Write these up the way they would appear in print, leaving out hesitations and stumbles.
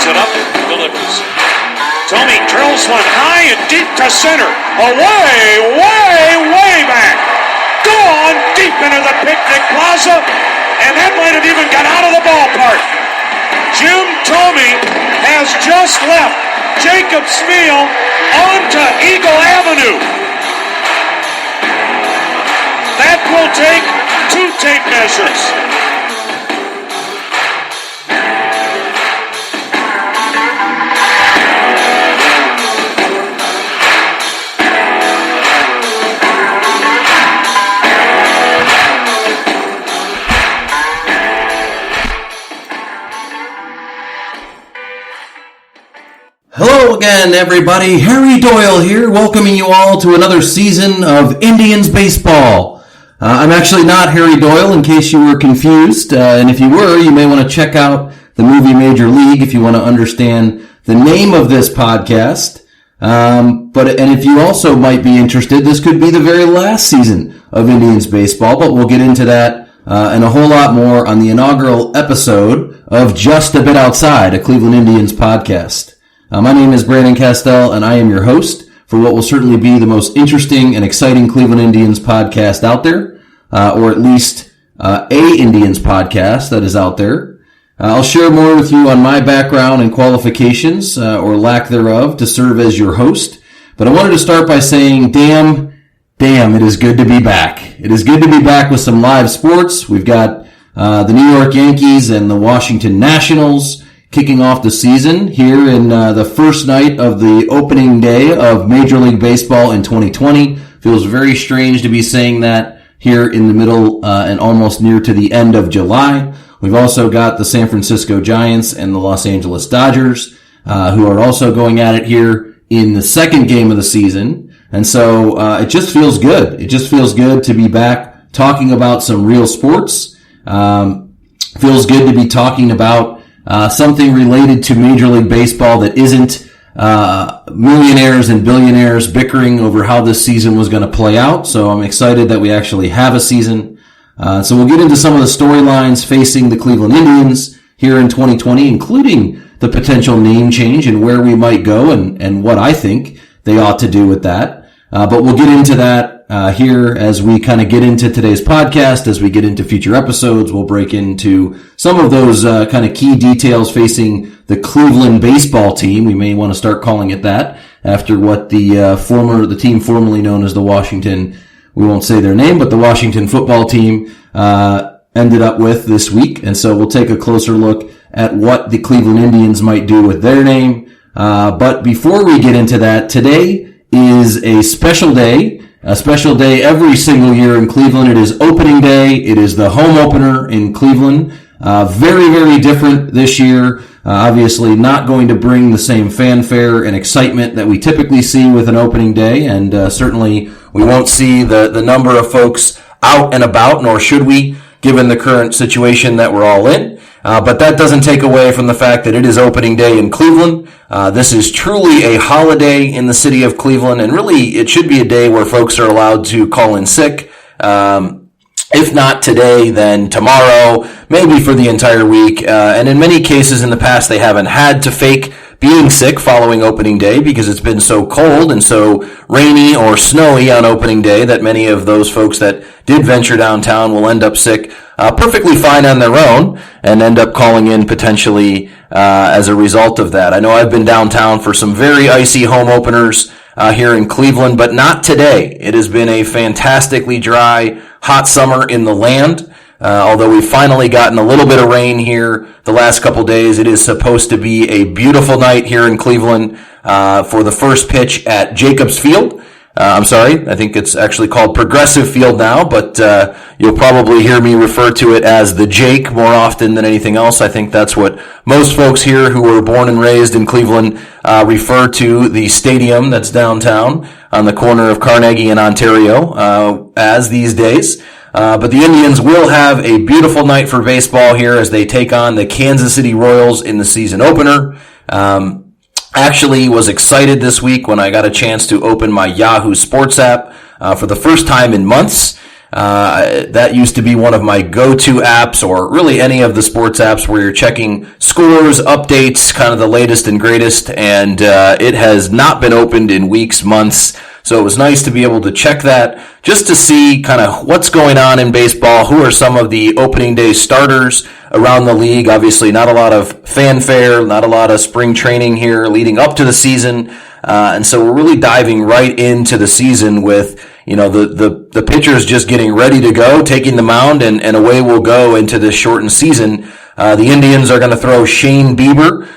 it up, delivers. Tommy drills one high and deep to center. Way back. Gone deep into the picnic plaza, and that might have even got out of the ballpark. Jim Thome has just left Jacobs Field onto Eagle Avenue. That will take 2 tape measures. Hello again, everybody. Harry Doyle here, welcoming you all to another season of Indians baseball. I'm actually not Harry Doyle, in case you were confused. And if you were, you may want to check out the movie Major League if you want to understand the name of this podcast. And if you also might be interested, this could be the very last season of Indians baseball, but we'll get into that and a whole lot more on the inaugural episode of Just a Bit Outside, a Cleveland Indians podcast. My name is Brandon Castel, and I am your host for what will certainly be the most interesting and exciting Cleveland Indians podcast out there, or at least a Indians podcast that is out there. I'll share more with you on my background and qualifications, or lack thereof, to serve as your host. But I wanted to start by saying, damn, it is good to be back. It is good to be back with some live sports. We've got the New York Yankees and the Washington Nationals kicking off the season here in the first night of the opening day of Major League Baseball in 2020. Feels very strange to be saying that here in the middle and almost near to the end of July. We've also got the San Francisco Giants and the Los Angeles Dodgers who are also going at it here in the second game of the season. And so it just feels good. It just feels good to be back talking about some real sports. Feels good to be talking about something related to Major League Baseball that isn't millionaires and billionaires bickering over how this season was going to play out. So I'm excited that we actually have a season. So we'll get into some of the storylines facing the Cleveland Indians here in 2020, including the potential name change and where we might go and what I think they ought to do with that. But we'll get into that here as we kind of get into today's podcast. As we get into future episodes, we'll break into some of those kind of key details facing the Cleveland baseball team. We may want to start calling it that after what the team formerly known as the Washington, we won't say their name, but the Washington football team ended up with this week. And so we'll take a closer look at what the Cleveland Indians might do with their name. But before we get into that, today is a special day every single year in Cleveland. It is opening day. It is the home opener in Cleveland. Very, very different this year. Obviously not going to bring the same fanfare and excitement that we typically see with an opening day. And certainly we won't see the number of folks out and about, nor should we, given the current situation that we're all in. But that doesn't take away from the fact that it is opening day in Cleveland. This is truly a holiday in the city of Cleveland, and really it should be a day where folks are allowed to call in sick. If not today, then tomorrow, maybe for the entire week. And in many cases in the past, they haven't had to fake being sick following opening day because it's been so cold and so rainy or snowy on opening day that many of those folks that did venture downtown will end up sick perfectly fine on their own and end up calling in potentially as a result of that. I know I've been downtown for some very icy home openers here in Cleveland, but not today. It has been a fantastically dry, hot summer in the land. Although we've finally gotten a little bit of rain here the last couple days, it is supposed to be a beautiful night here in Cleveland for the first pitch at Jacobs Field. I'm sorry, I think it's actually called Progressive Field now, but you'll probably hear me refer to it as the Jake more often than anything else. I think that's what most folks here who were born and raised in Cleveland refer to the stadium that's downtown on the corner of Carnegie and Ontario as these days. But the Indians will have a beautiful night for baseball here as they take on the Kansas City Royals in the season opener. Actually was excited this week when I got a chance to open my Yahoo Sports app for the first time in months. That used to be one of my go-to apps, or really any of the sports apps where you're checking scores, updates, kind of the latest and greatest, and it has not been opened in weeks, months. So it was nice to be able to check that just to see kind of what's going on in baseball, who are some of the opening day starters around the league. Obviously, not a lot of fanfare, not a lot of spring training here leading up to the season. And so we're really diving right into the season with, the pitchers just getting ready to go, taking the mound, and away we'll go into this shortened season. The Indians are going to throw Shane Bieber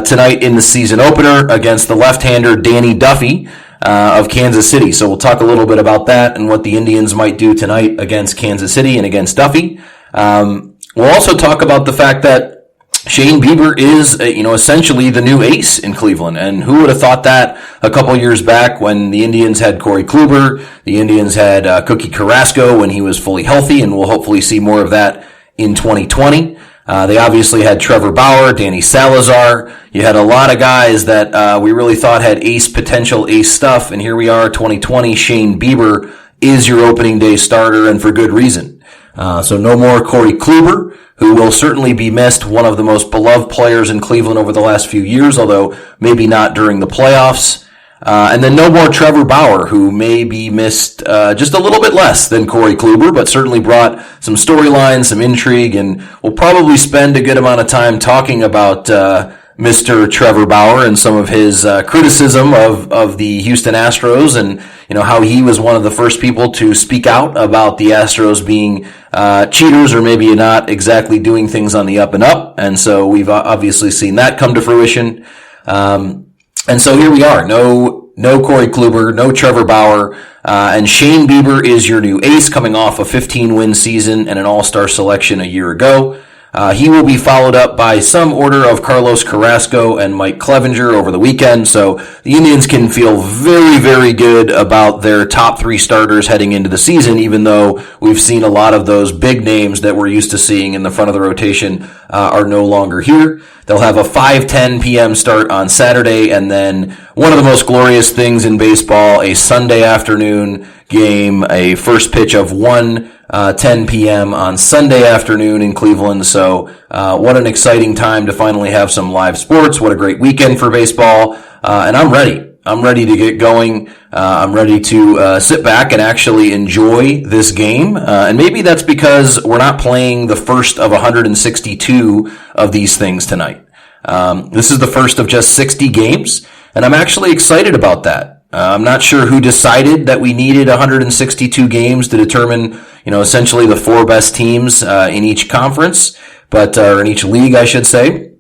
tonight in the season opener against the left-hander Danny Duffy of Kansas City. So we'll talk a little bit about that and what the Indians might do tonight against Kansas City and against Duffy. We'll also talk about the fact that Shane Bieber is, essentially the new ace in Cleveland. And who would have thought that a couple years back when the Indians had Corey Kluber, the Indians had Cookie Carrasco when he was fully healthy, and we'll hopefully see more of that in 2020. They obviously had Trevor Bauer, Danny Salazar. You had a lot of guys that we really thought had ace potential, ace stuff, and here we are, 2020. Shane Bieber is your opening day starter, and for good reason. So no more Corey Kluber, who will certainly be missed, one of the most beloved players in Cleveland over the last few years, although maybe not during the playoffs. And then no more Trevor Bauer, who may be missed just a little bit less than Corey Kluber, but certainly brought some storylines, some intrigue, and we'll probably spend a good amount of time talking about Mr. Trevor Bauer and some of his criticism of the Houston Astros, and how he was one of the first people to speak out about the Astros being cheaters, or maybe not exactly doing things on the up and up. And so we've obviously seen that come to fruition. And so here we are. No Corey Kluber, no Trevor Bauer, and Shane Bieber is your new ace, coming off a 15-win season and an all-star selection a year ago. He will be followed up by some order of Carlos Carrasco and Mike Clevenger over the weekend. So the Indians can feel very, very good about their top three starters heading into the season, even though we've seen a lot of those big names that we're used to seeing in the front of the rotation are no longer here. They'll have a 5:10 p.m. start on Saturday, and then one of the most glorious things in baseball, a Sunday afternoon game, a first pitch of 1:10 p.m. on Sunday afternoon in Cleveland. So what an exciting time to finally have some live sports. What a great weekend for baseball. And I'm ready. I'm ready to get going. I'm ready to sit back and actually enjoy this game. And maybe that's because we're not playing the first of 162 of these things tonight. This is the first of just 60 games, and I'm actually excited about that. I'm not sure who decided that we needed 162 games to determine, essentially the four best teams in each conference, or in each league, I should say.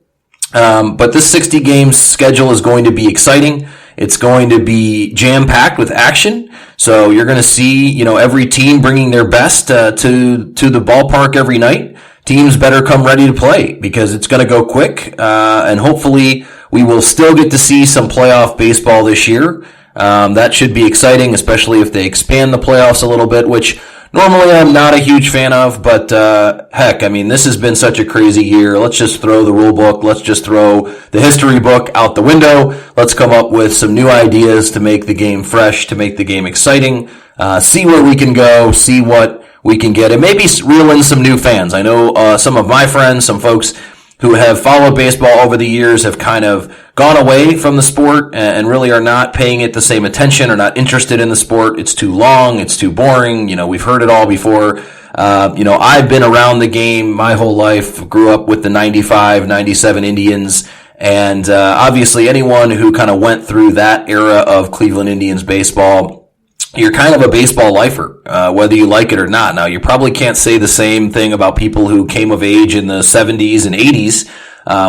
But this 60 games schedule is going to be exciting. It's going to be jam-packed with action. So you're going to see, every team bringing their best to the ballpark every night. Teams better come ready to play because it's going to go quick. And hopefully we will still get to see some playoff baseball this year. That should be exciting, especially if they expand the playoffs a little bit, which normally I'm not a huge fan of, but heck, this has been such a crazy year. Let's just throw the rule book. Let's just throw the history book out the window. Let's come up with some new ideas to make the game fresh, to make the game exciting, see where we can go, see what we can get, and maybe reel in some new fans. I know some of my friends, some folks who have followed baseball over the years have kind of gone away from the sport and really are not paying it the same attention or not interested in the sport. It's too long. It's too boring. We've heard it all before. I've been around the game my whole life, grew up with the 95, 97 Indians. And obviously anyone who kind of went through that era of Cleveland Indians baseball, you're kind of a baseball lifer, whether you like it or not. Now, you probably can't say the same thing about people who came of age in the 70s and 80s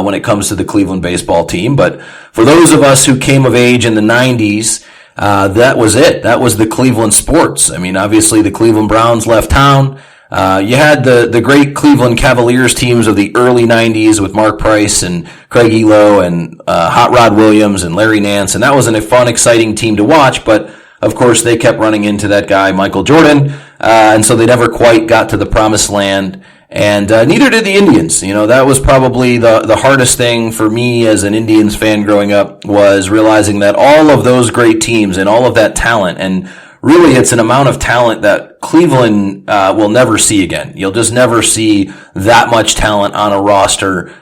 when it comes to the Cleveland baseball team. But for those of us who came of age in the 90s, that was it. That was the Cleveland sports. Obviously, the Cleveland Browns left town. You had the great Cleveland Cavaliers teams of the early 90s with Mark Price and Craig Elo and Hot Rod Williams and Larry Nance, and that was a fun, exciting team to watch, but of course, they kept running into that guy, Michael Jordan, and so they never quite got to the promised land, and neither did the Indians. That was probably the hardest thing for me as an Indians fan growing up, was realizing that all of those great teams and all of that talent, and really it's an amount of talent that Cleveland will never see again. You'll just never see that much talent on a roster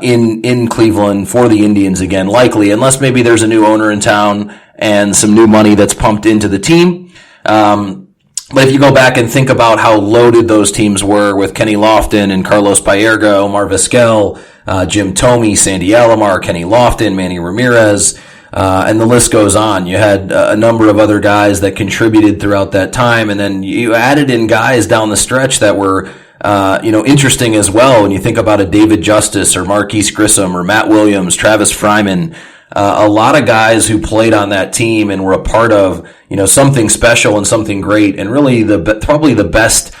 in Cleveland for the Indians again, likely, unless maybe there's a new owner in town and some new money that's pumped into the team. But if you go back and think about how loaded those teams were with Kenny Lofton and Carlos Baerga, Omar Vizquel, Jim Thome, Sandy Alomar, Kenny Lofton, Manny Ramirez, and the list goes on. You had a number of other guys that contributed throughout that time, and then you added in guys down the stretch that were interesting as well. When you think about a David Justice or Marquise Grissom or Matt Williams, Travis Fryman, a lot of guys who played on that team and were a part of, something special and something great, and really probably the best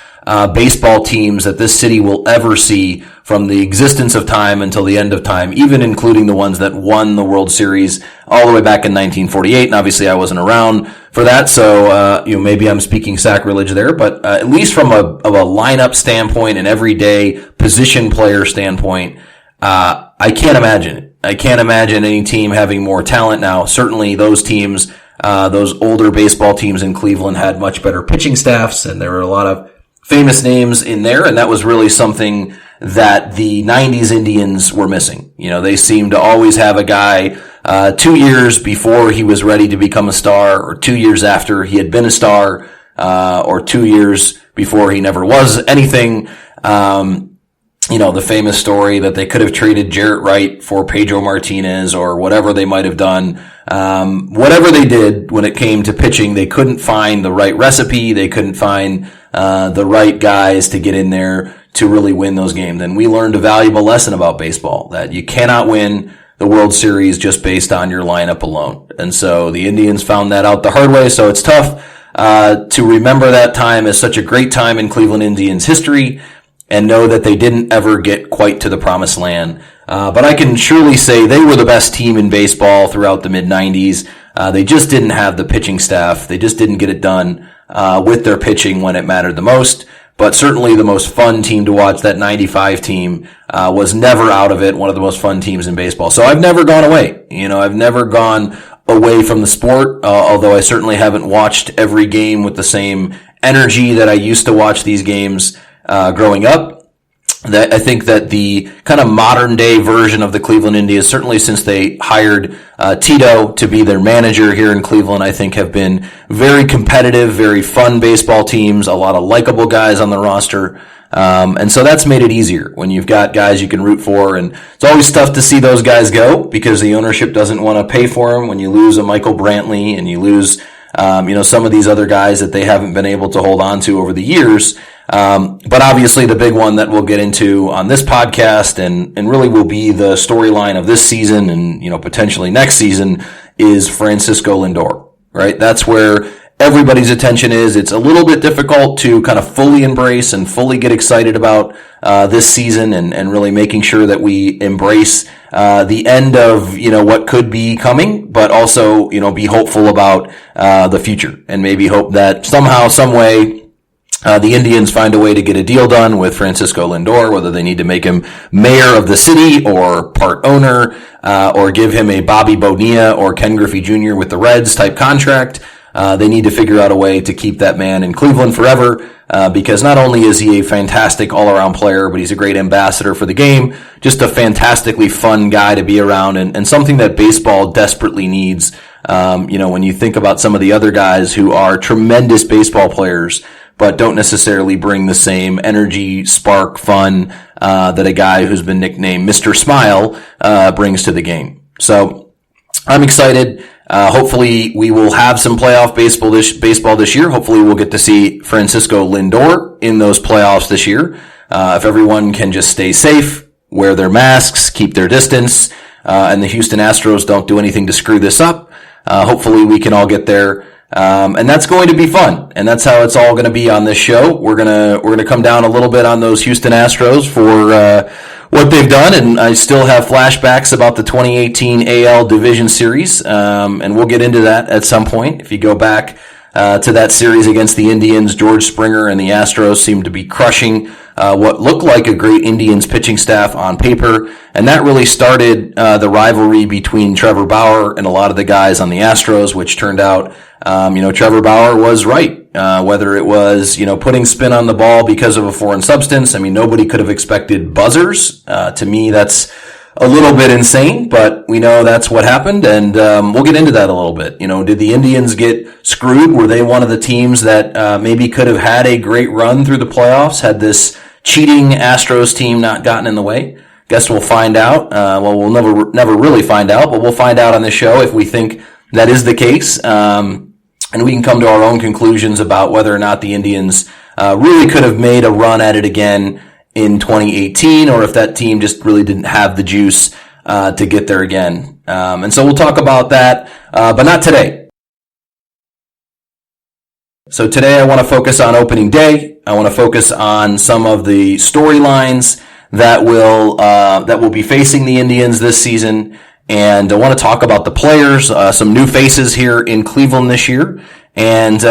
baseball teams that this city will ever see from the existence of time until the end of time, even including the ones that won the World Series all the way back in 1948. And obviously I wasn't around for that, so maybe I'm speaking sacrilege there, but at least from a lineup standpoint and everyday position player standpoint, I can't imagine it. I can't imagine any team having more talent now. Certainly those teams, those older baseball teams in Cleveland had much better pitching staffs, and there were a lot of famous names in there, and that was really something that the 90s Indians were missing. They seemed to always have a guy 2 years before he was ready to become a star, or 2 years after he had been a star, or 2 years before he never was anything. The famous story that they could have traded Jarrett Wright for Pedro Martinez or whatever they might have done. Whatever they did when it came to pitching, they couldn't find the right recipe. They couldn't find the right guys to get in there to really win those games. And we learned a valuable lesson about baseball, that you cannot win the World Series just based on your lineup alone. And so the Indians found that out the hard way. So it's tough to remember that time as such a great time in Cleveland Indians history and know that they didn't ever get quite to the promised land. But I can surely say they were the best team in baseball throughout the mid-90s. They just didn't have the pitching staff. They just didn't get it done with their pitching when it mattered the most. But certainly the most fun team to watch, that 95 team, was never out of it, one of the most fun teams in baseball. So I've never gone away. I've never gone away from the sport, although I certainly haven't watched every game with the same energy that I used to watch these games growing up. That I think that the kind of modern day version of the Cleveland Indians, certainly since they hired Tito to be their manager here in Cleveland, I think have been very competitive, very fun baseball teams, a lot of likable guys on the roster. And so that's made it easier when you've got guys you can root for. And it's always tough to see those guys go because the ownership doesn't want to pay for them when you lose a Michael Brantley and you lose some of these other guys that they haven't been able to hold on to over the years. But obviously the big one that we'll get into on this podcast and really will be the storyline of this season and, potentially next season is Francisco Lindor, right? That's where everybody's attention is. It's a little bit difficult to kind of fully embrace and fully get excited about, this season and really making sure that we embrace, the end of, what could be coming, but also, be hopeful about, the future and maybe hope that somehow, some way, the Indians find a way to get a deal done with Francisco Lindor, whether they need to make him mayor of the city or part owner, or give him a Bobby Bonilla or Ken Griffey Jr. with the Reds type contract. They need to figure out a way to keep that man in Cleveland forever, because not only is he a fantastic all-around player, but he's a great ambassador for the game, just a fantastically fun guy to be around and something that baseball desperately needs. When you think about some of the other guys who are tremendous baseball players, but don't necessarily bring the same energy, spark, fun, that a guy who's been nicknamed Mr. Smile, brings to the game. So I'm excited. Hopefully we will have some playoff baseball this year. Hopefully we'll get to see Francisco Lindor in those playoffs this year. If everyone can just stay safe, wear their masks, keep their distance, and the Houston Astros don't do anything to screw this up. Hopefully we can all get there. And that's going to be fun. And that's how it's all going to be on this show. We're going to come down a little bit on those Houston Astros for, what they've done. And I still have flashbacks about the 2018 AL Division Series. And we'll get into that at some point. If you go back, to that series against the Indians. George Springer and the Astros seemed to be crushing what looked like a great Indians pitching staff on paper, and that really started the rivalry between Trevor Bauer and a lot of the guys on the Astros, which turned out, Trevor Bauer was right. Whether it was, putting spin on the ball because of a foreign substance. I mean, nobody could have expected buzzers. To me, that's a little bit insane, but we know that's what happened, and we'll get into that a little bit. Did the Indians get screwed? Were they one of the teams that maybe could have had a great run through the playoffs had this cheating Astros team not gotten in the way? Guess we'll find out. We'll never really find out, but we'll find out on this show if we think that is the case. And we can come to our own conclusions about whether or not the Indians really could have made a run at it again in 2018, or if that team just really didn't have the juice to get there again. And so we'll talk about that, but not today. So today I want to focus on opening day. I want to focus on some of the storylines that will be facing the Indians this season. And I want to talk about the players, some new faces here in Cleveland this year, and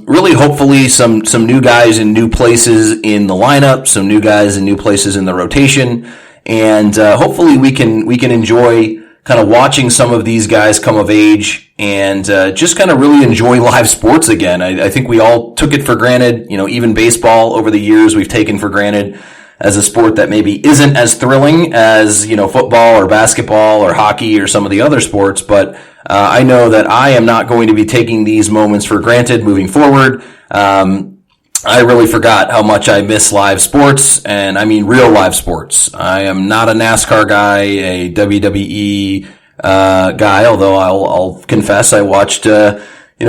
really hopefully some new guys in new places in the lineup, some new guys in new places in the rotation, and hopefully we can enjoy kind of watching some of these guys come of age and just kind of really enjoy live sports again. I think we all took it for granted, even baseball over the years we've taken for granted as a sport that maybe isn't as thrilling as, football or basketball or hockey or some of the other sports. But I know that I am not going to be taking these moments for granted moving forward. I really forgot how much I miss live sports, and I mean real live sports. I am not a NASCAR guy, a WWE guy, although I'll confess I watched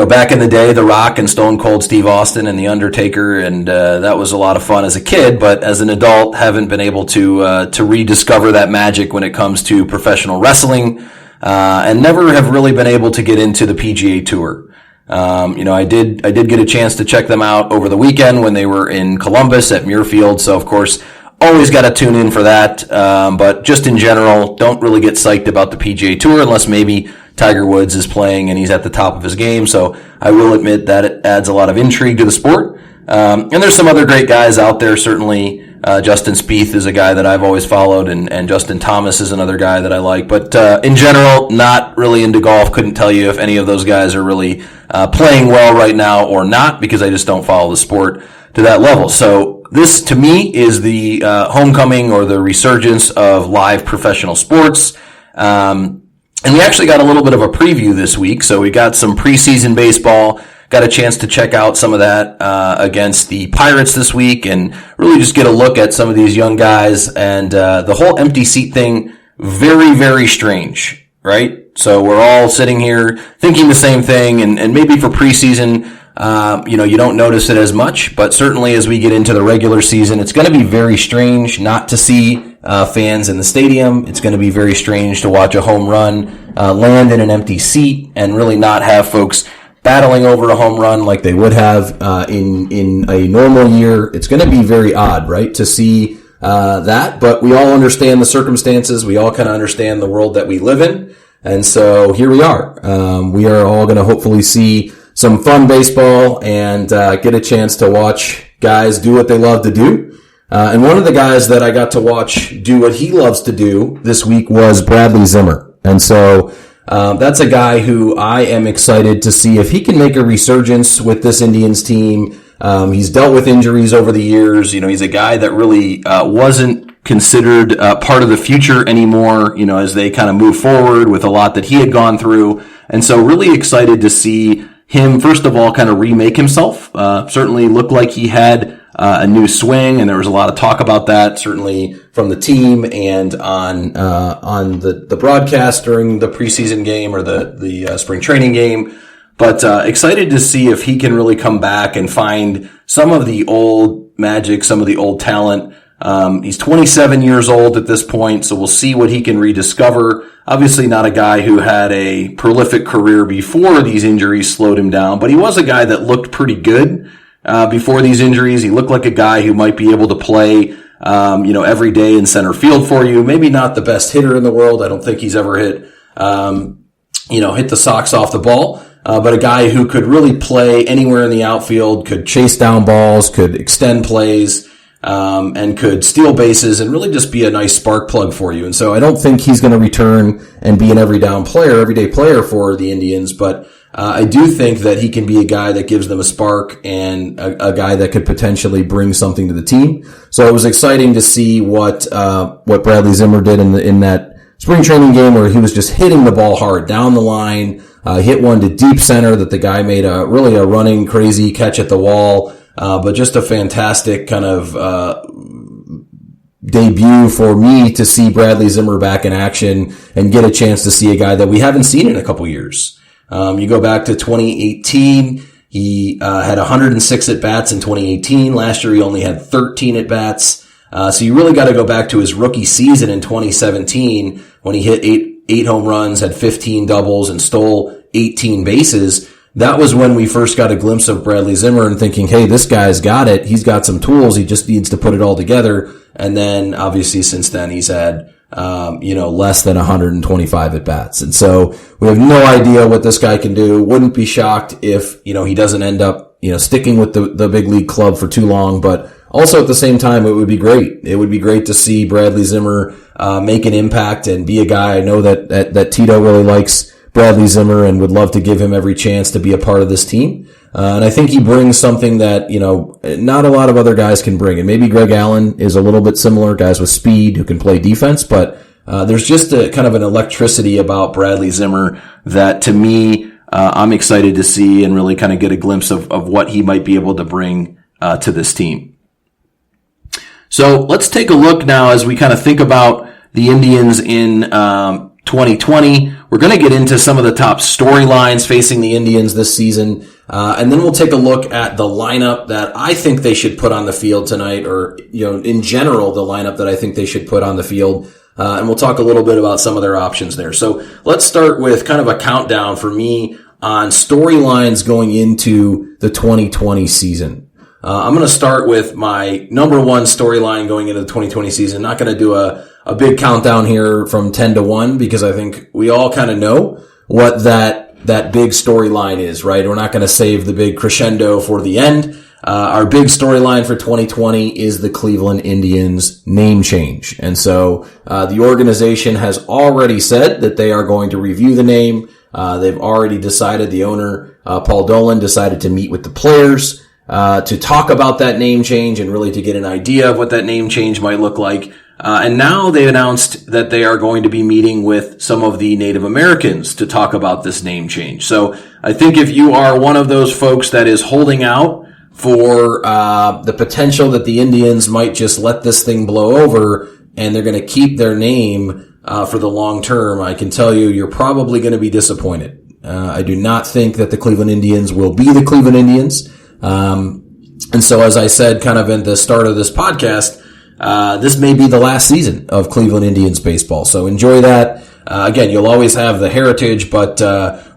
back in the day, The Rock and Stone Cold Steve Austin and The Undertaker, and that was a lot of fun as a kid, but as an adult, haven't been able to rediscover that magic when it comes to professional wrestling, and never have really been able to get into the PGA Tour. I did get a chance to check them out over the weekend when they were in Columbus at Muirfield, so of course, always got to tune in for that, but just in general, don't really get psyched about the PGA Tour unless maybe Tiger Woods is playing and he's at the top of his game, so I will admit that it adds a lot of intrigue to the sport. And there's some other great guys out there, certainly. Justin Spieth is a guy that I've always followed, and Justin Thomas is another guy that I like. But in general, not really into golf. Couldn't tell you if any of those guys are really playing well right now or not, because I just don't follow the sport to that level. So this, to me, is the homecoming or the resurgence of live professional sports. And we actually got a little bit of a preview this week, so we got some preseason baseball, got a chance to check out some of that against the Pirates this week, and really just get a look at some of these young guys, and the whole empty seat thing, very, very strange, right? So we're all sitting here thinking the same thing, and maybe for preseason, you don't notice it as much, but certainly as we get into the regular season, it's going to be very strange not to see fans in the stadium. It's going to be very strange to watch a home run land in an empty seat and really not have folks battling over a home run like they would have in a normal year. It's going to be very odd, right, to see that, but we all understand the circumstances. We all kind of understand the world that we live in, and so here we are. We are all going to hopefully see some fun baseball and get a chance to watch guys do what they love to do. And one of the guys that I got to watch do what he loves to do this week was Bradley Zimmer. And so that's a guy who I am excited to see if he can make a resurgence with this Indians team. He's dealt with injuries over the years. He's a guy that really wasn't considered part of the future anymore, as they kind of move forward with a lot that he had gone through. And so really excited to see him, first of all, kind of remake himself. Certainly looked like he had a new swing, and there was a lot of talk about that, certainly from the team and on the broadcast during the preseason game or the spring training game. But excited to see if he can really come back and find some of the old magic, some of the old talent. He's 27 years old at this point, so we'll see what he can rediscover. Obviously not a guy who had a prolific career before these injuries slowed him down, but he was a guy that looked pretty good before these injuries. He looked like a guy who might be able to play, every day in center field for you. Maybe not the best hitter in the world. I don't think he's ever hit the socks off the ball. but a guy who could really play anywhere in the outfield, could chase down balls, could extend plays, and could steal bases and really just be a nice spark plug for you. And so I don't think he's going to return and be an everyday player for the Indians, but I do think that he can be a guy that gives them a spark and a guy that could potentially bring something to the team. So it was exciting to see what Bradley Zimmer did in that spring training game where he was just hitting the ball hard down the line, hit one to deep center that the guy made a running crazy catch at the wall. But just a fantastic kind of, debut for me to see Bradley Zimmer back in action and get a chance to see a guy that we haven't seen in a couple years. You go back to 2018, he had 106 at-bats in 2018. Last year he only had 13 at-bats. So you really got to go back to his rookie season in 2017 when he hit eight home runs, had 15 doubles, and stole 18 bases. That was when we first got a glimpse of Bradley Zimmer and thinking, hey, this guy's got it. He's got some tools. He just needs to put it all together. And then obviously since then he's had less than 125 at bats. And so we have no idea what this guy can do. Wouldn't be shocked if, he doesn't end up, sticking with the big league club for too long. But also at the same time, it would be great. It would be great to see Bradley Zimmer, make an impact and be a guy. I know that Tito really likes Bradley Zimmer and would love to give him every chance to be a part of this team. And I think he brings something that, not a lot of other guys can bring. And maybe Greg Allen is a little bit similar, guys with speed who can play defense, but there's just a kind of an electricity about Bradley Zimmer that to me, I'm excited to see and really kind of get a glimpse of what he might be able to bring to this team. So let's take a look now as we kind of think about the Indians in 2020. We're going to get into some of the top storylines facing the Indians this season, and then we'll take a look at the lineup that I think they should put on the field tonight, or in general, the lineup that I think they should put on the field, and we'll talk a little bit about some of their options there. So let's start with kind of a countdown for me on storylines going into the 2020 season. I'm going to start with my number one storyline going into the 2020 season. Not going to do a big countdown here from 10 to 1 because I think we all kind of know what that big storyline is, right? We're not going to save the big crescendo for the end. Our big storyline for 2020 is the Cleveland Indians name change. And so, the organization has already said that they are going to review the name. They've already decided, the owner, Paul Dolan, decided to meet with the players, to talk about that name change and really to get an idea of what that name change might look like. And now they announced that they are going to be meeting with some of the Native Americans to talk about this name change. So I think if you are one of those folks that is holding out for the potential that the Indians might just let this thing blow over and they're going to keep their name for the long term, I can tell you you're probably going to be disappointed. I do not think that the Cleveland Indians will be the Cleveland Indians. And so as I said kind of at the start of this podcast, this may be the last season of Cleveland Indians baseball. So enjoy that. Again, you'll always have the heritage, but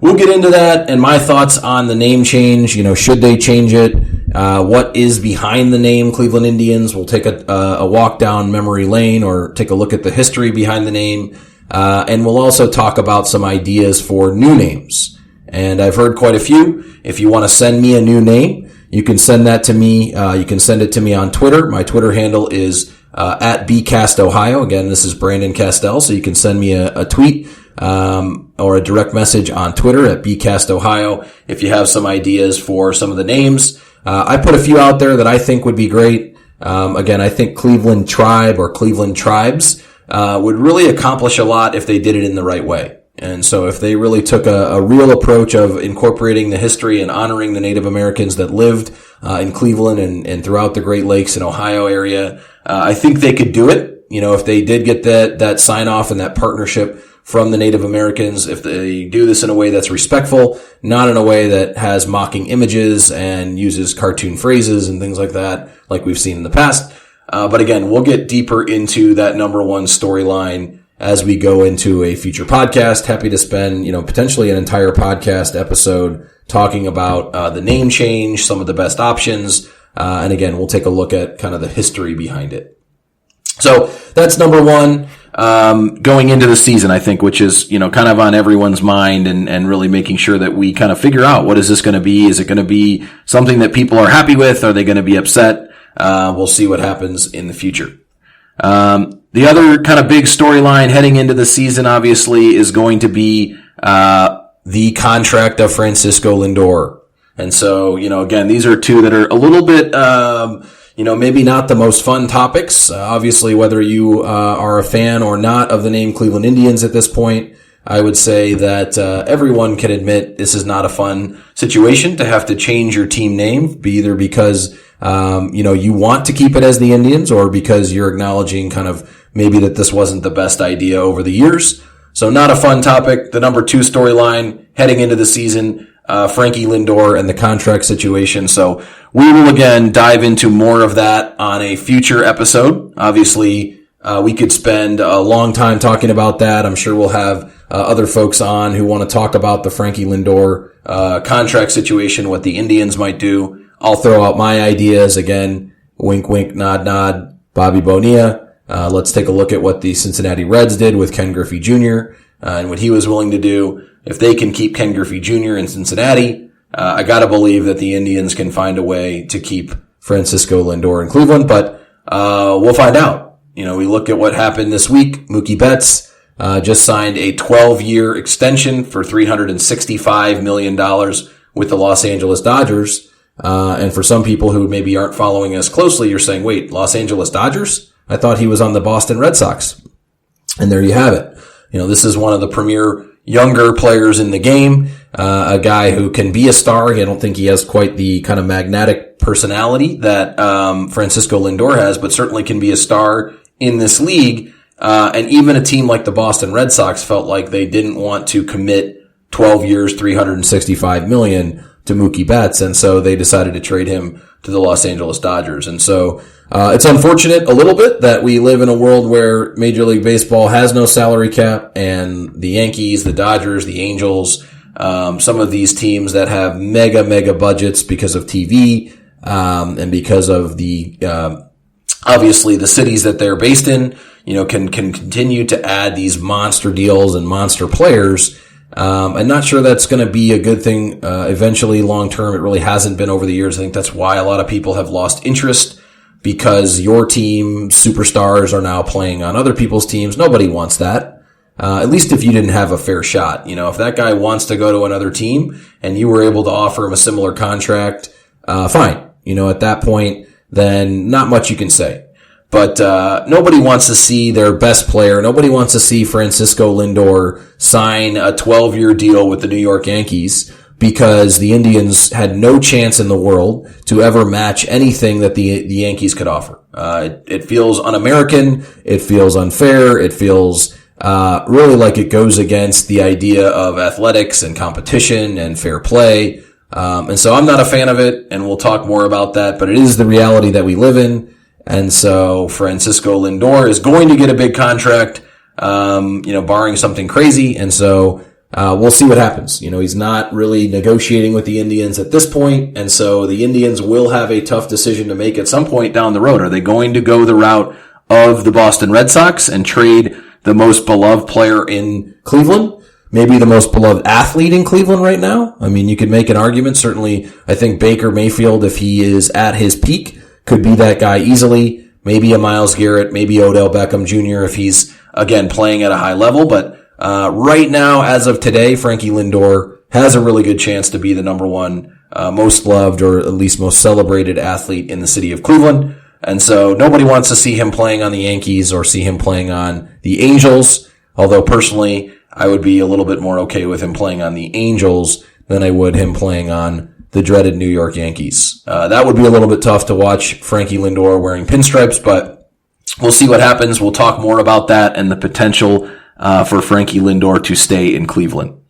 we'll get into that and my thoughts on the name change. Should they change it? What is behind the name Cleveland Indians? We'll take a walk down memory lane or take a look at the history behind the name. And we'll also talk about some ideas for new names. And I've heard quite a few. If you want to send me a new name, you can send that to me. You can send it to me on Twitter. My Twitter handle is at bcastohio. Again, this is Brandon Castel, so you can send me a tweet or a direct message on Twitter at bcastohio if you have some ideas for some of the names. I put a few out there that I think would be great. Again, I think Cleveland Tribe or Cleveland Tribes would really accomplish a lot if they did it in the right way. And so if they really took a real approach of incorporating the history and honoring the Native Americans that lived in Cleveland and throughout the Great Lakes and Ohio area, I think they could do it. If they did get that sign off and that partnership from the Native Americans, if they do this in a way that's respectful, not in a way that has mocking images and uses cartoon phrases and things like that, like we've seen in the past. But again, we'll get deeper into that number one storyline as we go into a future podcast. Happy to spend, potentially an entire podcast episode talking about the name change, some of the best options, and again, we'll take a look at kind of the history behind it. So that's number one. going into the season, I think, which is, kind of on everyone's mind and really making sure that we kind of figure out what is this going to be? Is it going to be something that people are happy with? Are they going to be upset? We'll see what happens in the future. The other kind of big storyline heading into the season, obviously, is going to be, the contract of Francisco Lindor. And so, again, these are two that are a little bit, maybe not the most fun topics. Obviously, whether you are a fan or not of the name Cleveland Indians at this point, I would say that everyone can admit this is not a fun situation to have to change your team name, either because you want to keep it as the Indians or because you're acknowledging kind of maybe that this wasn't the best idea over the years. So not a fun topic. The number 2 storyline heading into the season, Frankie Lindor and the contract situation. So we will again dive into more of that on a future episode. Obviously, we could spend a long time talking about that. I'm sure we'll have other folks on who want to talk about the Frankie Lindor contract situation, what the Indians might do. I'll throw out my ideas again. Wink, wink, nod, nod. Bobby Bonilla. Let's take a look at what the Cincinnati Reds did with Ken Griffey Jr. And what he was willing to do. If they can keep Ken Griffey Jr. in Cincinnati, I gotta believe that the Indians can find a way to keep Francisco Lindor in Cleveland, but we'll find out. We look at what happened this week. Mookie Betts just signed a 12-year extension for $365 million with the Los Angeles Dodgers. And for some people who maybe aren't following us closely, you're saying, wait, Los Angeles Dodgers? I thought he was on the Boston Red Sox. And there you have it. This is one of the premier younger players in the game, a guy who can be a star. I don't think he has quite the kind of magnetic personality that Francisco Lindor has, but certainly can be a star in this league. And even a team like the Boston Red Sox felt like they didn't want to commit 12 years, $365 million to Mookie Betts, and so they decided to trade him to the Los Angeles Dodgers. And so it's unfortunate a little bit that we live in a world where Major League Baseball has no salary cap, and the Yankees, the Dodgers, the Angels, some of these teams that have mega budgets because of TV, and because of the, obviously the cities that they're based in, can continue to add these monster deals and monster players. I'm not sure that's going to be a good thing, eventually long term. It really hasn't been over the years. I think that's why a lot of people have lost interest, because your team superstars are now playing on other people's teams. Nobody wants that. At least if you didn't have a fair shot. If that guy wants to go to another team and you were able to offer him a similar contract, fine. At that point, then not much you can say. But nobody wants to see their best player. Nobody wants to see Francisco Lindor sign a 12-year deal with the New York Yankees, because the Indians had no chance in the world to ever match anything that the Yankees could offer. It feels un-American. It feels unfair. It feels really like it goes against the idea of athletics and competition and fair play. And so I'm not a fan of it, and we'll talk more about that, but it is the reality that we live in. And so Francisco Lindor is going to get a big contract, barring something crazy. And so we'll see what happens. He's not really negotiating with the Indians at this point. And so the Indians will have a tough decision to make at some point down the road. Are they going to go the route of the Boston Red Sox and trade the most beloved player in Cleveland? Maybe the most beloved athlete in Cleveland right now? I mean, you could make an argument. Certainly, I think Baker Mayfield, if he is at his peak, could be that guy easily. Maybe a Myles Garrett, maybe Odell Beckham Jr. if he's, again, playing at a high level. But right now, as of today, Frankie Lindor has a really good chance to be the number one most loved, or at least most celebrated athlete in the city of Cleveland. And so nobody wants to see him playing on the Yankees or see him playing on the Angels. Although personally, I would be a little bit more okay with him playing on the Angels than I would him playing on the dreaded New York Yankees. That would be a little bit tough to watch Frankie Lindor wearing pinstripes, but we'll see what happens. We'll talk more about that and the potential for Frankie Lindor to stay in Cleveland.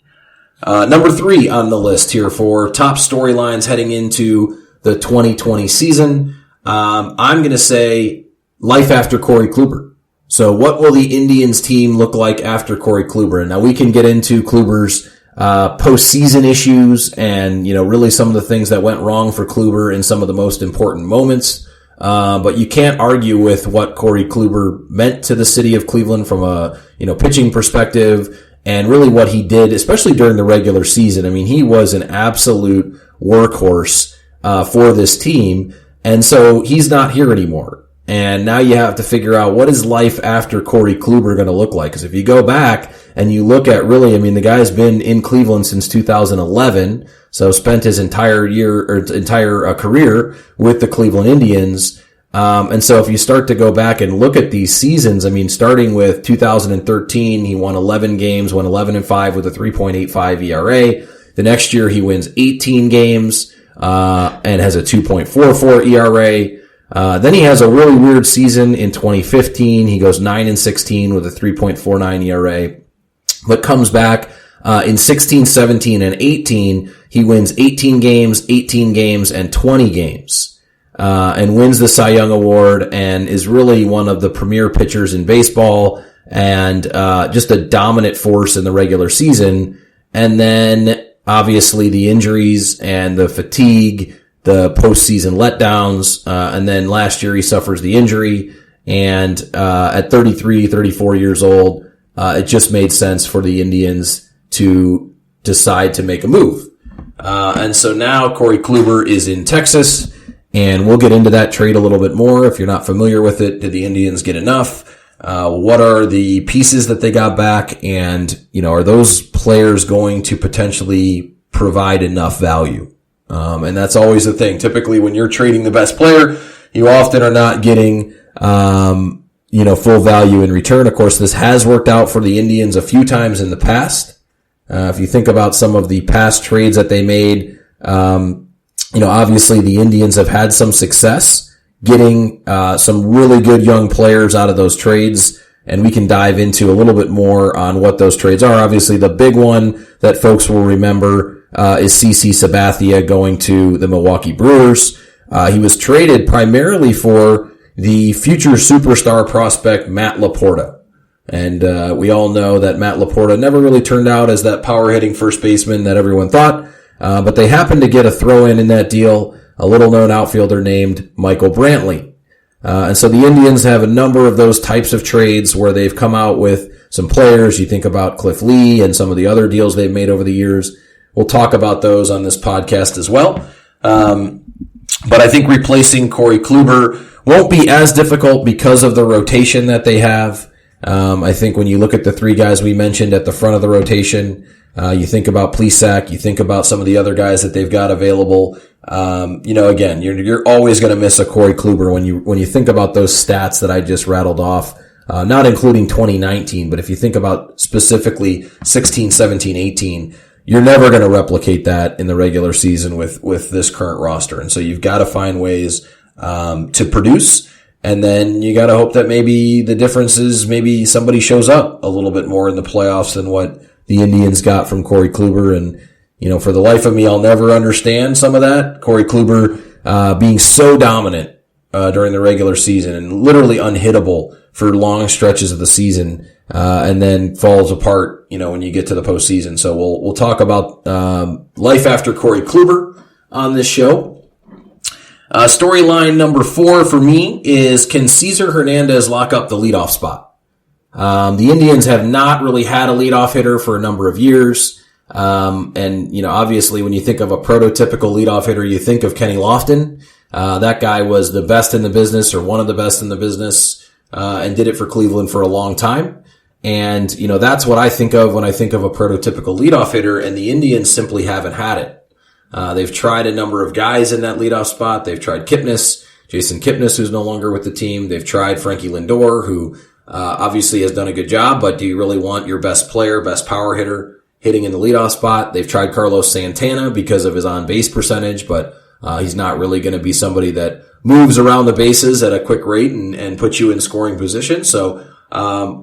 Number 3 on the list here for top storylines heading into the 2020 season. I'm going to say life after Corey Kluber. So what will the Indians team look like after Corey Kluber? And now we can get into Kluber's postseason issues and, really some of the things that went wrong for Kluber in some of the most important moments. But you can't argue with what Corey Kluber meant to the city of Cleveland from a, pitching perspective, and really what he did, especially during the regular season. I mean, he was an absolute workhorse, for this team. And so he's not here anymore. And now you have to figure out what is life after Corey Kluber going to look like. Because if you go back and you look at the guy's been in Cleveland since 2011, so spent his entire career with the Cleveland Indians. And so if you start to go back and look at these seasons, starting with 2013, he won 11 games, won 11-5 with a 3.85 ERA. The next year he wins 18 games, and has a 2.44 ERA. Then he has a really weird season in 2015. He goes 9-16 with a 3.49 ERA, but comes back, in 16, 17, and 18. He wins 18 games, and 20 games, and wins the Cy Young Award and is really one of the premier pitchers in baseball and, just a dominant force in the regular season. And then obviously the injuries and the fatigue, the postseason letdowns, and then last year he suffers the injury, and at 33, 34 years old, it just made sense for the Indians to decide to make a move. And so now Corey Kluber is in Texas, and we'll get into that trade a little bit more. If you're not familiar with it, did the Indians get enough? What are the pieces that they got back? And, are those players going to potentially provide enough value? And that's always the thing. Typically when you're trading the best player, you often are not getting, full value in return. Of course, this has worked out for the Indians a few times in the past. If you think about some of the past trades that they made, obviously the Indians have had some success getting, some really good young players out of those trades. And we can dive into a little bit more on what those trades are. Obviously, the big one that folks will remember is CC Sabathia going to the Milwaukee Brewers. He was traded primarily for the future superstar prospect Matt Laporta. And we all know that Matt Laporta never really turned out as that power-hitting first baseman that everyone thought. But they happened to get a throw-in in that deal, a little-known outfielder named Michael Brantley. And so the Indians have a number of those types of trades where they've come out with some players. You think about Cliff Lee and some of the other deals they've made over the years. We'll talk about those on this podcast as well. But I think replacing Corey Kluber won't be as difficult because of the rotation that they have. I think when you look at the three guys we mentioned at the front of the rotation, you think about Plesac, you think about some of the other guys that they've got available. Again, you're always going to miss a Corey Kluber when you think about those stats that I just rattled off, not including 2019, but if you think about specifically 16, 17, 18, you're never going to replicate that in the regular season with this current roster. And so you've got to find ways, to produce. And then you got to hope that maybe the difference is maybe somebody shows up a little bit more in the playoffs than what the Indians got from Corey Kluber. And, for the life of me, I'll never understand some of that. Corey Kluber, being so dominant, during the regular season and literally unhittable for long stretches of the season, and then falls apart, when you get to the postseason. So we'll talk about, life after Corey Kluber on this show. Storyline number 4 for me is, can Cesar Hernandez lock up the leadoff spot? The Indians have not really had a leadoff hitter for a number of years. Obviously when you think of a prototypical leadoff hitter, you think of Kenny Lofton. That guy was the best in the business, or one of the best in the business, and did it for Cleveland for a long time. And, that's what I think of when I think of a prototypical leadoff hitter, and the Indians simply haven't had it. They've tried a number of guys in that leadoff spot. They've tried Jason Kipnis, who's no longer with the team. They've tried Frankie Lindor, who, obviously has done a good job, but do you really want your best player, best power hitter hitting in the leadoff spot? They've tried Carlos Santana because of his on-base percentage, but, he's not really going to be somebody that moves around the bases at a quick rate and puts you in scoring position. So,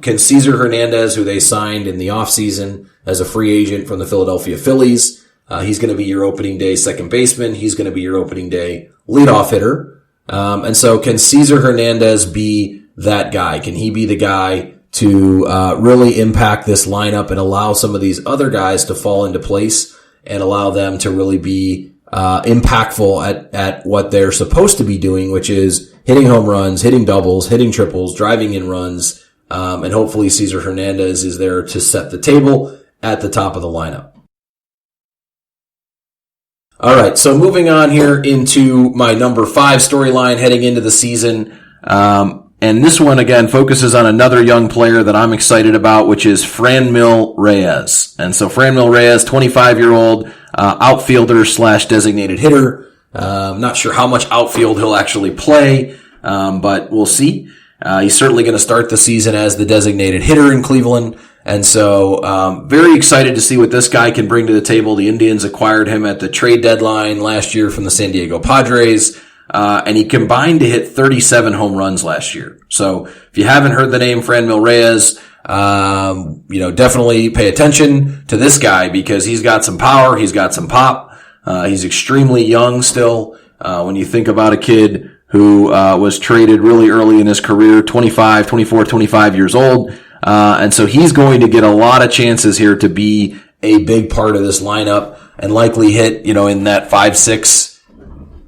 can Cesar Hernandez, who they signed in the offseason as a free agent from the Philadelphia Phillies, he's going to be your opening day second baseman. He's going to be your opening day leadoff hitter. And so can Cesar Hernandez be that guy? Can he be the guy to really impact this lineup and allow some of these other guys to fall into place and allow them to really be impactful at what they're supposed to be doing, which is hitting home runs, hitting doubles, hitting triples, driving in runs, and hopefully Cesar Hernandez is there to set the table at the top of the lineup. All right, so moving on here into my number 5 storyline heading into the season. And this one, again, focuses on another young player that I'm excited about, which is Franmil Reyes. And so Franmil Reyes, 25-year-old outfielder / designated hitter. Not sure how much outfield he'll actually play, but we'll see. He's certainly going to start the season as the designated hitter in Cleveland. And so, very excited to see what this guy can bring to the table. The Indians acquired him at the trade deadline last year from the San Diego Padres. And he combined to hit 37 home runs last year. So if you haven't heard the name Franmil Reyes, definitely pay attention to this guy because he's got some power. He's got some pop. He's extremely young still. When you think about a kid who, was traded really early in his career, 25 years old. And so he's going to get a lot of chances here to be a big part of this lineup and likely hit, in that 5-6,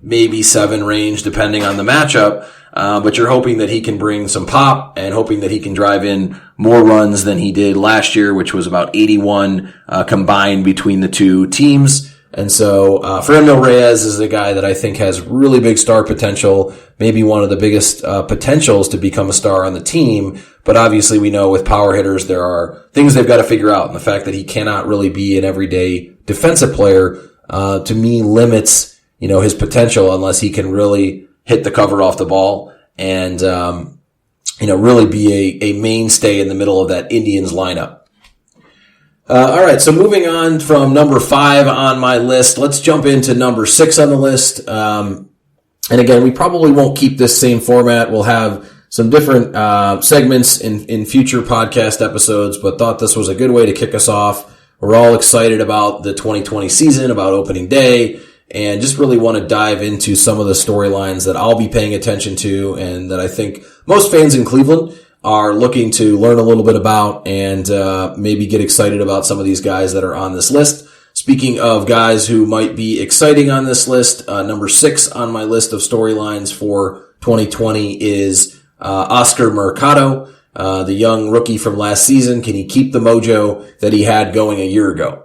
maybe 7 range, depending on the matchup. But you're hoping that he can bring some pop and hoping that he can drive in more runs than he did last year, which was about 81 combined between the two teams. And so Franmil Reyes is a guy that I think has really big star potential, maybe one of the biggest potentials to become a star on the team. But obviously we know with power hitters there are things they've got to figure out. And the fact that he cannot really be an everyday defensive player to me limits his potential unless he can really hit the cover off the ball and, really be a mainstay in the middle of that Indians lineup. All right. So moving on from number 5 on my list, let's jump into number 6 on the list. And again, we probably won't keep this same format. We'll have some different, segments in future podcast episodes, but thought this was a good way to kick us off. We're all excited about the 2020 season, about opening day, and just really want to dive into some of the storylines that I'll be paying attention to and that I think most fans in Cleveland are looking to learn a little bit about and maybe get excited about some of these guys that are on this list. Speaking of guys who might be exciting on this list, number 6 on my list of storylines for 2020 is Oscar Mercado, the young rookie from last season. Can he keep the mojo that he had going a year ago?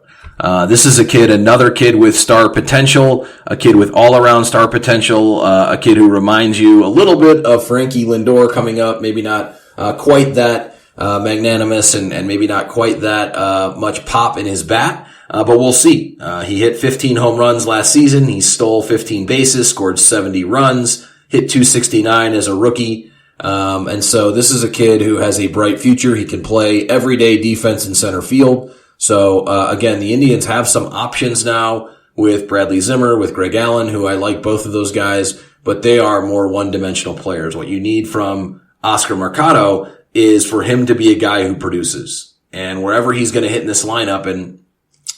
This is another kid with star potential, a kid with all-around star potential, a kid who reminds you a little bit of Frankie Lindor coming up, maybe not quite that magnanimous and maybe not quite that much pop in his bat, but we'll see. He hit 15 home runs last season. He stole 15 bases, scored 70 runs, hit 269 as a rookie. And so this is a kid who has a bright future. He can play everyday defense in center field. So, again, the Indians have some options now with Brantley Zimmer, with Greg Allen, who I like both of those guys, but they are more one-dimensional players. What you need from Oscar Mercado is for him to be a guy who produces. And wherever he's going to hit in this lineup, and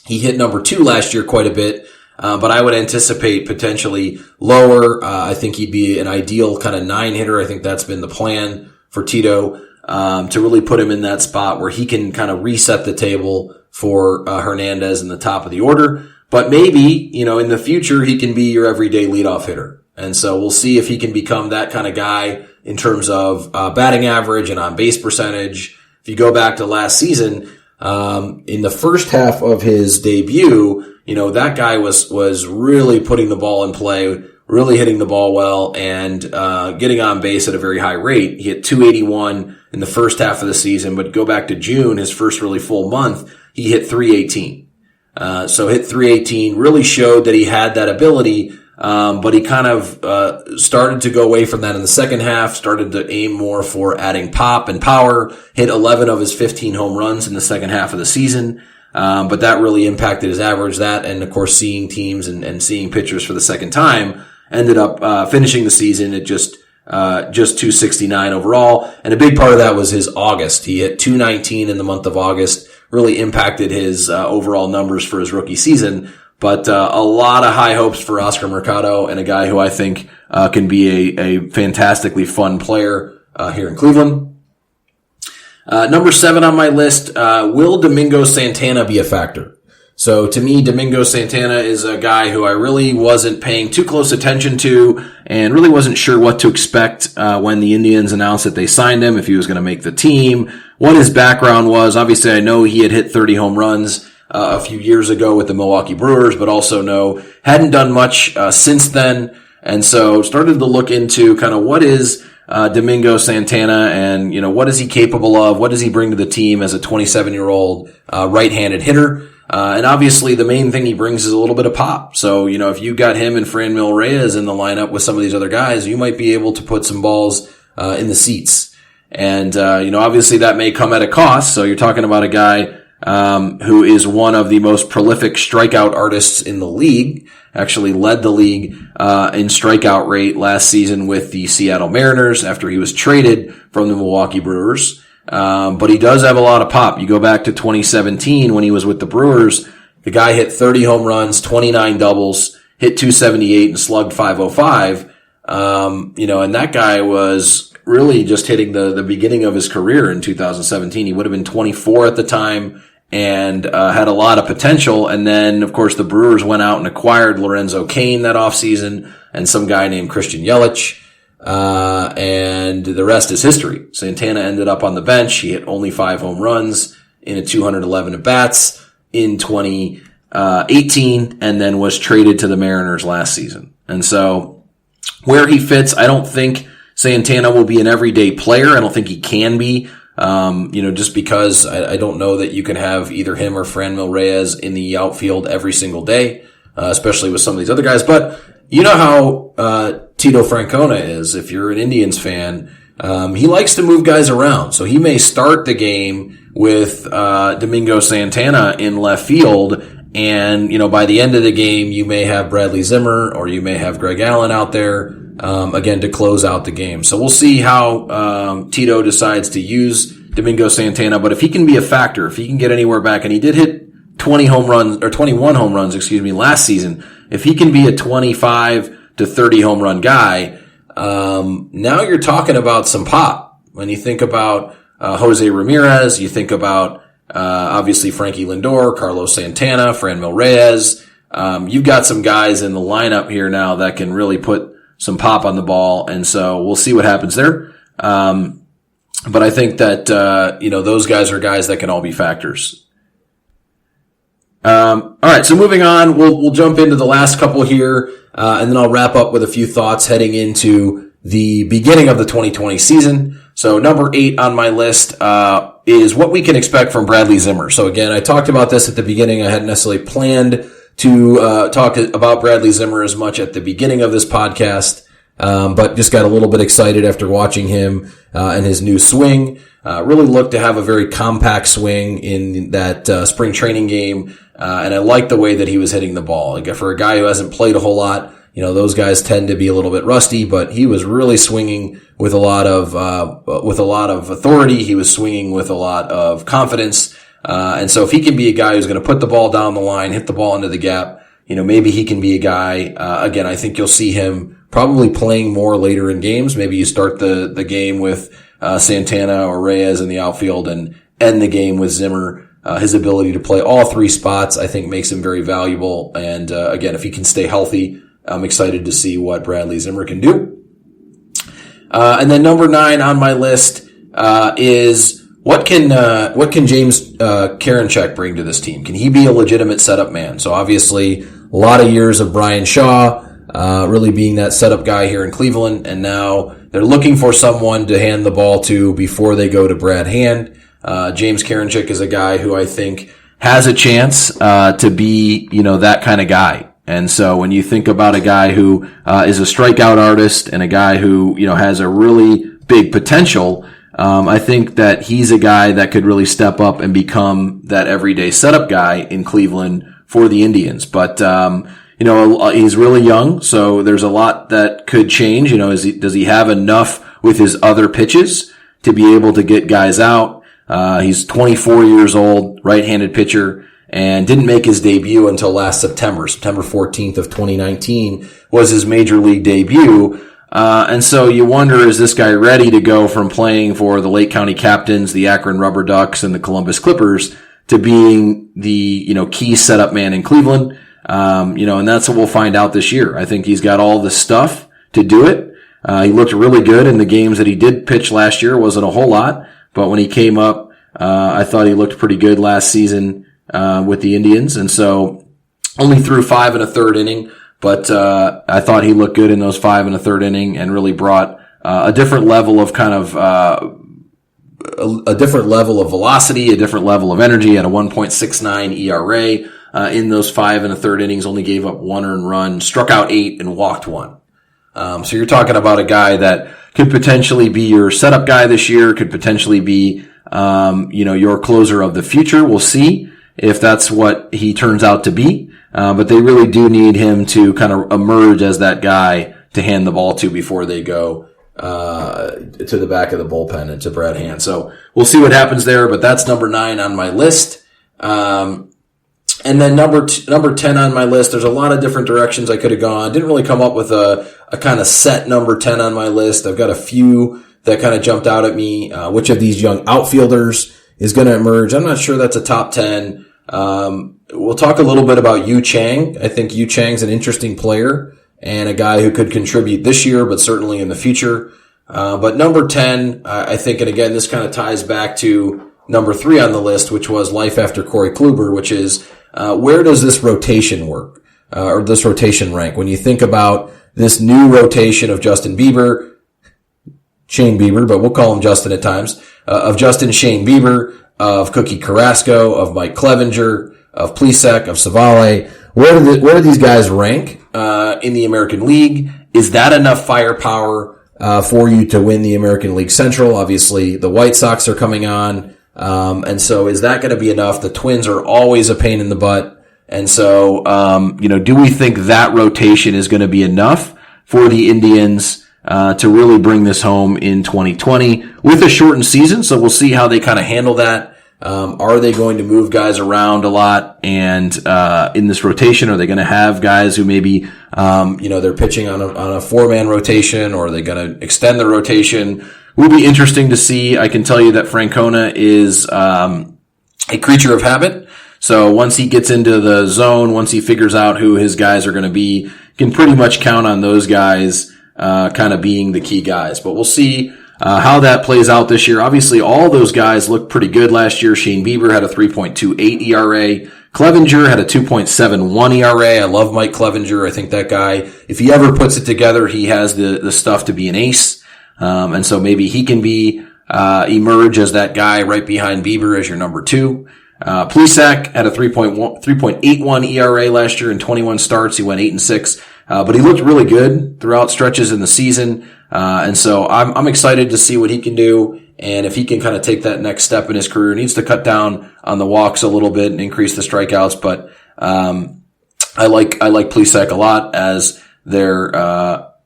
he hit number 2 last year quite a bit, but I would anticipate potentially lower. I think he'd be an ideal kind of 9 hitter. I think that's been the plan for Tito, to really put him in that spot where he can kind of reset the table for Hernandez in the top of the order. But maybe, in the future, he can be your everyday leadoff hitter. And so we'll see if he can become that kind of guy in terms of batting average and on base percentage. If you go back to last season, in the first half of his debut, that guy was really putting the ball in play, really hitting the ball well, and getting on base at a very high rate. He hit 281 in the first half of the season, but go back to June, his first really full month, he hit 318. So hit 318, really showed that he had that ability, but he kind of started to go away from that in the second half, started to aim more for adding pop and power, hit 11 of his 15 home runs in the second half of the season. But that really impacted his average. That, and of course, seeing teams and seeing pitchers for the second time, ended up finishing the season at just 269 overall. And a big part of that was his August. He hit 219 in the month of August, really impacted his overall numbers for his rookie season. But a lot of high hopes for Oscar Mercado, and a guy who I think can be a fantastically fun player here in Cleveland. Number 7 on my list, will Domingo Santana be a factor? So to me, Domingo Santana is a guy who I really wasn't paying too close attention to and really wasn't sure what to expect when the Indians announced that they signed him, if he was going to make the team, what his background was. Obviously, I know he had hit 30 home runs a few years ago with the Milwaukee Brewers, but also hadn't done much since then. And so started to look into kind of what is Domingo Santana and, what is he capable of? What does he bring to the team as a 27-year-old right-handed hitter? And obviously the main thing he brings is a little bit of pop. So, if you got him and Franmil Reyes in the lineup with some of these other guys, you might be able to put some balls in the seats. And, obviously that may come at a cost. So you're talking about a guy who is one of the most prolific strikeout artists in the league, actually led the league in strikeout rate last season with the Seattle Mariners after he was traded from the Milwaukee Brewers. But he does have a lot of pop. You go back to 2017 when he was with the Brewers, the guy hit 30 home runs, 29 doubles, hit 278 and slugged 505. And that guy was really just hitting the beginning of his career in 2017. He would have been 24 at the time and had a lot of potential. And then, of course, the Brewers went out and acquired Lorenzo Cain that offseason and some guy named Christian Yelich. And the rest is history. Santana ended up on the bench. He hit only 5 home runs in 211 at-bats in 2018 and then was traded to the Mariners last season. And so where he fits, I don't think Santana will be an everyday player. I don't think he can be. Just because I don't know that you can have either him or Franmil Reyes in the outfield every single day, especially with some of these other guys. But you know how Tito Francona is. If you're an Indians fan, he likes to move guys around. So he may start the game with Domingo Santana in left field, and by the end of the game, you may have Bradley Zimmer or you may have Greg Allen out there again to close out the game. So we'll see how Tito decides to use Domingo Santana. But if he can be a factor, if he can get anywhere back, and he did hit 21 home runs, last season. If he can be a 25 to 30 home run guy, now you're talking about some pop. When you think about Jose Ramirez, you think about obviously Frankie Lindor, Carlos Santana, Franmil Reyes. You've got some guys in the lineup here now that can really put some pop on the ball, and so we'll see what happens there. But I think that those guys are guys that can all be factors. All right, so moving on, we'll jump into the last couple here, and then I'll wrap up with a few thoughts heading into the beginning of the 2020 season. So number 8 on my list is what we can expect from Bradley Zimmer. So again, I talked about this at the beginning. I hadn't necessarily planned to talk about Bradley Zimmer as much at the beginning of this podcast, but just got a little bit excited after watching him and his new swing. Really looked to have a very compact swing in that spring training game. And I like the way that he was hitting the ball. Like for a guy who hasn't played a whole lot, those guys tend to be a little bit rusty, but he was really swinging with a lot of authority. He was swinging with a lot of confidence. And so if he can be a guy who's going to put the ball down the line, hit the ball into the gap, maybe he can be a guy, again, I think you'll see him probably playing more later in games. Maybe you start the game with, Santana or Reyes in the outfield and end the game with Zimmer. His ability to play all 3 spots, I think, makes him very valuable. And, again, if he can stay healthy, I'm excited to see what Bradley Zimmer can do. And then number 9 on my list, is what can James, Karinchak bring to this team? Can he be a legitimate setup man? So obviously a lot of years of Brian Shaw, really being that setup guy here in Cleveland. And now they're looking for someone to hand the ball to before they go to Brad Hand. James Karinchak is a guy who I think has a chance to be, that kind of guy. And so when you think about a guy who is a strikeout artist and a guy who, has a really big potential, I think that he's a guy that could really step up and become that everyday setup guy in Cleveland for the Indians. But, he's really young, so there's a lot that could change. Does he have enough with his other pitches to be able to get guys out? He's 24 years old, right-handed pitcher, and didn't make his debut until last September. September 14th of 2019 was his major league debut. And so you wonder, is this guy ready to go from playing for the Lake County Captains, the Akron Rubber Ducks, and the Columbus Clippers to being the, key setup man in Cleveland. And that's what we'll find out this year. I think he's got all the stuff to do it. He looked really good in the games that he did pitch last year. Wasn't a whole lot, but when he came up, I thought he looked pretty good last season, with the Indians. And so only threw 5 1/3 inning, but, I thought he looked good in those 5 1/3 inning and really brought, a different level of a different level of velocity, a different level of energy at a 1.69 ERA, in those 5 1/3 innings, only gave up 1 earned run, struck out 8 and walked 1. So you're talking about a guy that could potentially be your setup guy this year, could potentially be, your closer of the future. We'll see if that's what he turns out to be. But they really do need him to kind of emerge as that guy to hand the ball to before they go, to the back of the bullpen and to Brad Hand. So we'll see what happens there, but that's number 9 on my list. And then number 10 on my list, there's a lot of different directions I could have gone. Didn't really come up with a kind of set number 10 on my list. I've got a few that kind of jumped out at me. Which of these young outfielders is going to emerge? I'm not sure that's a top 10. We'll talk a little bit about Yu Chang. I think Yu Chang's an interesting player and a guy who could contribute this year, but certainly in the future. But number 10, I think, and again, this kind of ties back to number 3 on the list, which was life after Corey Kluber, which is, where does this rotation work, or this rotation rank? When you think about this new rotation of Shane Bieber, but we'll call him Justin at times, of Justin Shane Bieber, of Cookie Carrasco, of Mike Clevenger, of Plesac, of Savale, where do these guys rank, in the American League? Is that enough firepower, for you to win the American League Central? Obviously, the White Sox are coming on. And so is that going to be enough? The Twins are always a pain in the butt. And so, do we think that rotation is going to be enough for the Indians, to really bring this home in 2020 with a shortened season? So we'll see how they kind of handle that. Are they going to move guys around a lot? And, in this rotation, are they going to have guys who maybe, they're pitching on a 4-man rotation, or are they going to extend the rotation? Will be interesting to see. I can tell you that Francona is, a creature of habit. So once he gets into the zone, once he figures out who his guys are going to be, can pretty much count on those guys, kind of being the key guys. But we'll see, how that plays out this year. Obviously, all those guys looked pretty good last year. Shane Bieber had a 3.28 ERA. Clevenger had a 2.71 ERA. I love Mike Clevenger. I think that guy, if he ever puts it together, he has the stuff to be an ace. And so maybe he can emerge as that guy right behind Bieber as your number 2. Plesac had a 3.81 ERA last year in 21 starts. He went 8-6. But he looked really good throughout stretches in the season. And so I'm excited to see what he can do. And if he can kind of take that next step in his career, needs to cut down on the walks a little bit and increase the strikeouts. But, I like Plesac a lot as their,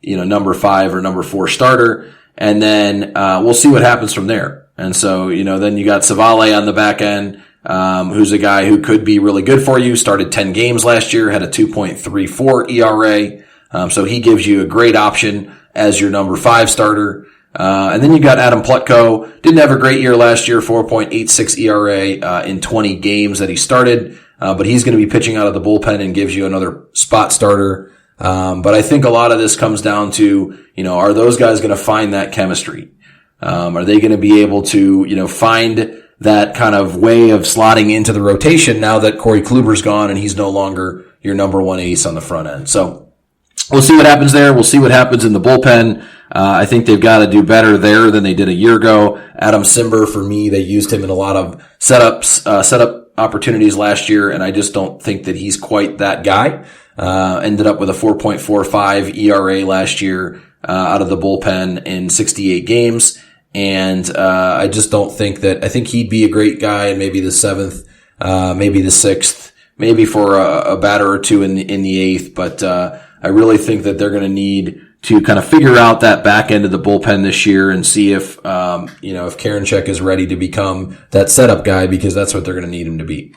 number 5 or number 4 starter. And then, we'll see what happens from there. And so, then you got Savale on the back end, who's a guy who could be really good for you. Started 10 games last year, had a 2.34 ERA. So he gives you a great option as your number 5 starter. And then you got Adam Plutko. Didn't have a great year last year, 4.86 ERA, in 20 games that he started. But he's going to be pitching out of the bullpen and gives you another spot starter. But I think a lot of this comes down to, are those guys going to find that chemistry? Are they going to be able to, find that kind of way of slotting into the rotation now that Corey Kluber's gone and he's no longer your number 1 ace on the front end? So we'll see what happens there. We'll see what happens in the bullpen. I think they've got to do better there than they did a year ago. Adam Simber, for me, they used him in a lot of setup opportunities last year, and I just don't think that he's quite that guy. Ended up with a 4.45 ERA last year, out of the bullpen in 68 games. And, I just don't think I think he'd be a great guy in maybe the 7th, maybe the 6th, maybe for a batter or 2 in the 8th. But, I really think that they're going to need to kind of figure out that back end of the bullpen this year and see if Karinchak is ready to become that setup guy, because that's what they're going to need him to be.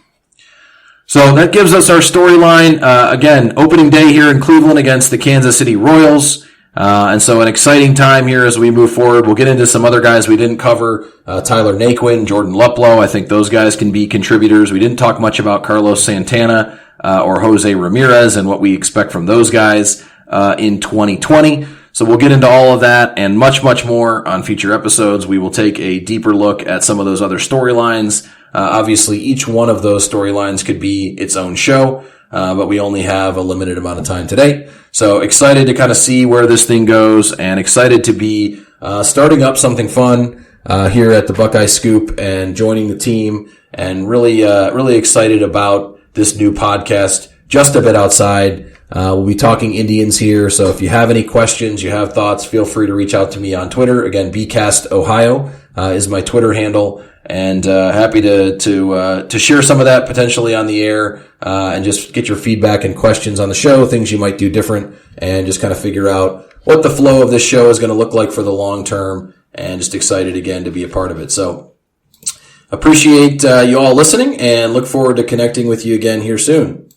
So that gives us our storyline. Again, opening day here in Cleveland against the Kansas City Royals. And so an exciting time here as we move forward. We'll get into some other guys we didn't cover. Tyler Naquin, Jordan Luplow. I think those guys can be contributors. We didn't talk much about Carlos Santana, or Jose Ramirez and what we expect from those guys, in 2020. So we'll get into all of that and much, much more on future episodes. We will take a deeper look at some of those other storylines. Obviously, each one of those storylines could be its own show, but we only have a limited amount of time today. So excited to kind of see where this thing goes and excited to be starting up something fun here at the Buckeye Scoop and joining the team, and really excited about this new podcast, Just a Bit Outside. We'll be talking Indians here, so if you have any questions, you have thoughts, feel free to reach out to me on Twitter. Again, BcastOhio is my Twitter handle, and happy to share some of that potentially on the air, and just get your feedback and questions on the show, things you might do different, and just kind of figure out what the flow of this show is going to look like for the long term, and just excited again to be a part of it. So appreciate you all listening, and look forward to connecting with you again here soon.